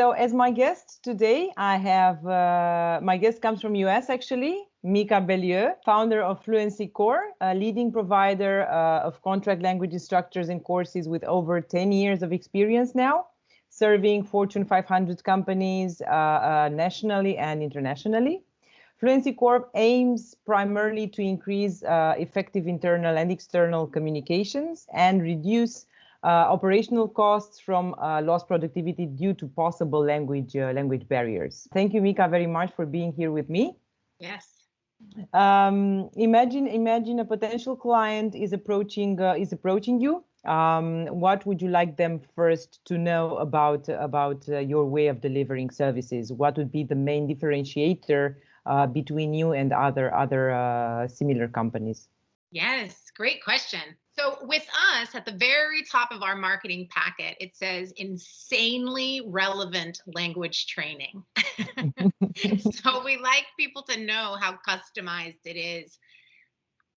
So as my guest today, I have, my guest comes from US actually, Micah Bellieu, founder of Fluency Corp, a leading provider of contract language instructors and courses with over 10 years of experience now, serving Fortune 500 companies nationally and internationally. Fluency Corp aims primarily to increase effective internal and external communications and reduce operational costs from lost productivity due to possible language barriers. Thank you, Micah, very much for being here with me. Yes. Imagine a potential client is approaching you. What would you like them first to know about your way of delivering services? What would be the main differentiator between you and other similar companies? Yes, great question. So with us, at the very top of our marketing packet, it says insanely relevant language training. So we like people to know how customized it is.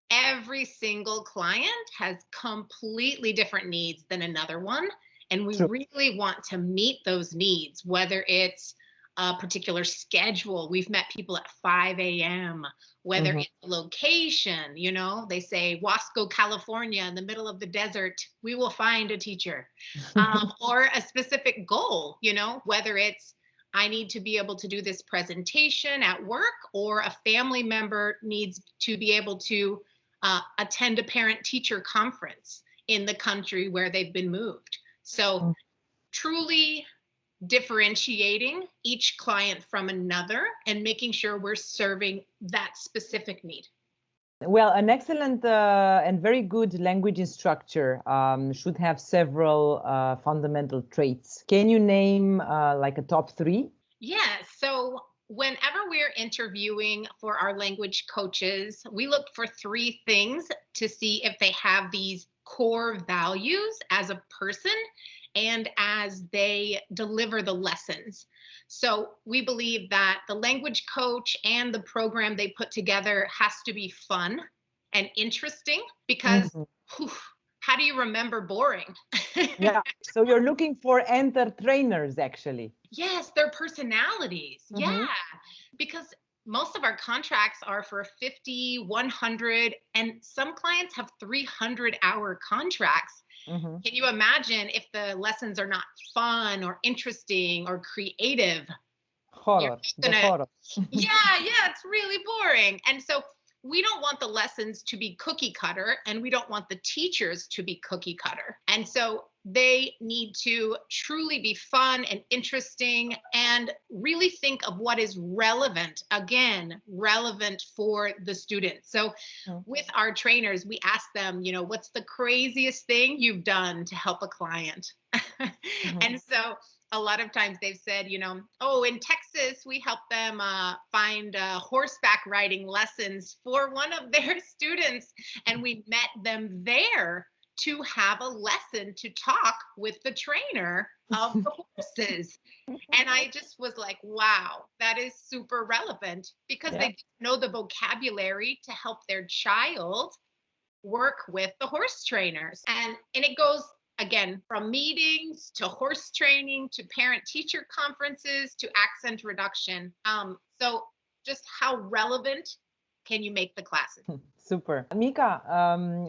Every single client has completely different needs than another one. And we really want to meet those needs, whether it's a particular schedule. We've met people at 5 a.m., whether it's a location, you know, they say Wasco, California, in the middle of the desert, we will find a teacher, or a specific goal, you know, whether it's I need to be able to do this presentation at work, or a family member needs to be able to attend a parent-teacher conference in the country where they've been moved. So truly differentiating each client from another and making sure we're serving that specific need. Well, an excellent and very good language instructor should have several fundamental traits. Can you name like a top 3? Yeah, so whenever we're interviewing for our language coaches, we look for 3 things to see if they have these core values as a person and as they deliver the lessons. So we believe that the language coach and the program they put together has to be fun and interesting, because how do you remember boring? Yeah, so you're looking for entertainers actually. Yes, their personalities. Yeah, because most of our contracts are for 50, 100, and some clients have 300-hour contracts. Can you imagine if the lessons are not fun or interesting or creative? Horror. Yeah, it's really boring. And so we don't want the lessons to be cookie cutter, and we don't want the teachers to be cookie cutter. And so they need to truly be fun and interesting and really think of what is relevant, again, relevant for the students. So with our trainers, we ask them, you know, what's the craziest thing you've done to help a client? And so a lot of times they've said, you know, oh, in Texas, we help them find horseback riding lessons for one of their students. And we met them there to have a lesson to talk with the trainer of the horses. And I just was like, wow, that is super relevant, because they know the vocabulary to help their child work with the horse trainers. And it goes, again, from meetings to horse training to parent-teacher conferences to accent reduction. So just how relevant can you make the classes? Super. Micah,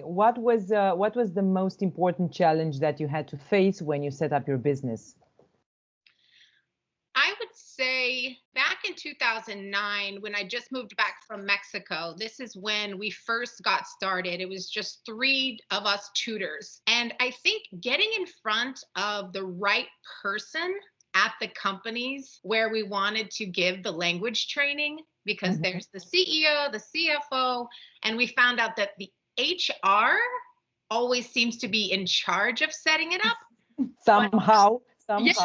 what was the most important challenge that you had to face when you set up your business? I would say back in 2009, when I just moved back from Mexico, this is when we first got started. It was just 3 of us tutors. And I think getting in front of the right person at the companies where we wanted to give the language training, because there's the CEO, the CFO, and we found out that the HR always seems to be in charge of setting it up. Somehow. Yes,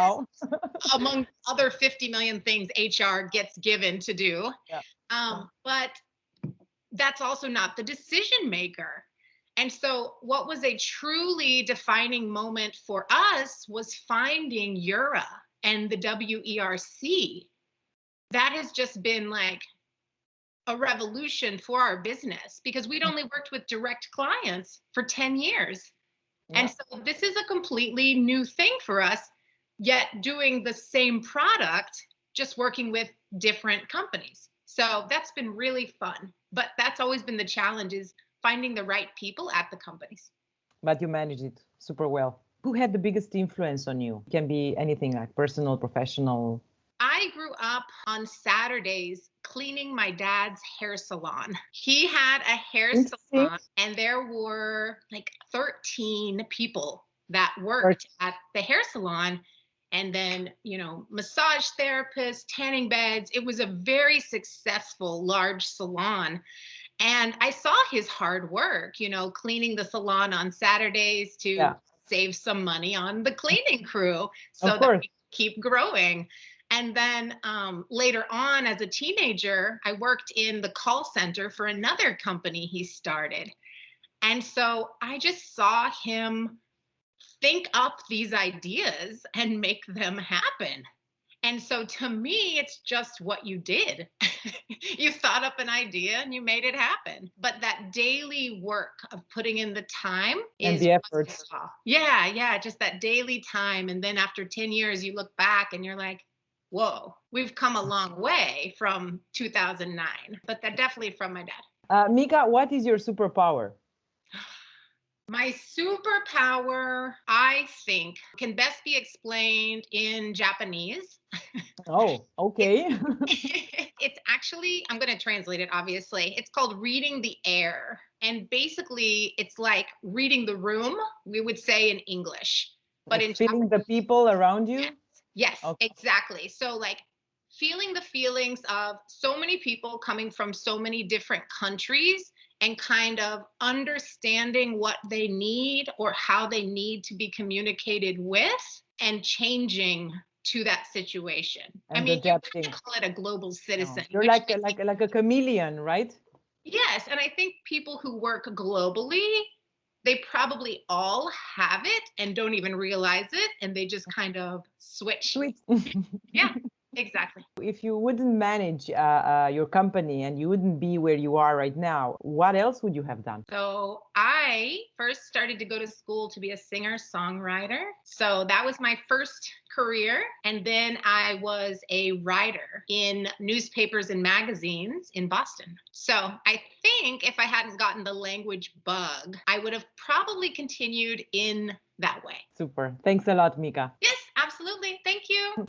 among other 50 million things HR gets given to do. But that's also not the decision maker. And so what was a truly defining moment for us was finding Eura and the WERC. That has just been like a revolution for our business, because we'd only worked with direct clients for 10 years. And so this is a completely new thing for us. yet doing the same product, just working with different companies. So that's been really fun. But that's always been the challenge, is finding the right people at the companies. But you managed it super well. Who had the biggest influence on you? It can be anything, like personal, professional. I grew up on Saturdays cleaning my dad's hair salon. He had a hair salon, and there were like 13 people that worked at the hair salon. And then, massage therapists, tanning beds. It was a very successful, large salon. And I saw his hard work, cleaning the salon on Saturdays to save some money on the cleaning crew so that we keep growing. And then later on, as a teenager, I worked in the call center for another company he started. And so I just saw him think up these ideas and make them happen. And so to me, it's just what you did. You thought up an idea and you made it happen. But that daily work of putting in the time and the effort. Yeah, just that daily time. And then after 10 years, you look back and you're like, whoa, we've come a long way from 2009. But that definitely from my dad. Micah, what is your superpower? My superpower, I think, can best be explained in Japanese. Oh, okay. It's actually, I'm going to translate it, obviously. It's called reading the air. And basically, it's like reading the room, we would say in English. But like in feeling Japanese, the people around you? Yes, okay. Exactly. So like feeling the feelings of so many people coming from so many different countries, and kind of understanding what they need or how they need to be communicated with, and changing to that situation. And you can adapting. call it a global citizen. No. You're like a chameleon, right? Yes, and I think people who work globally, they probably all have it and don't even realize it, and they just kind of switch. Yeah. Exactly. If you wouldn't manage your company and you wouldn't be where you are right now, what else would you have done? So I first started to go to school to be a singer-songwriter. So that was my first career. And then I was a writer in newspapers and magazines in Boston. So I think if I hadn't gotten the language bug, I would have probably continued in that way. Super. Thanks a lot, Micah. Yes, absolutely. Thank you.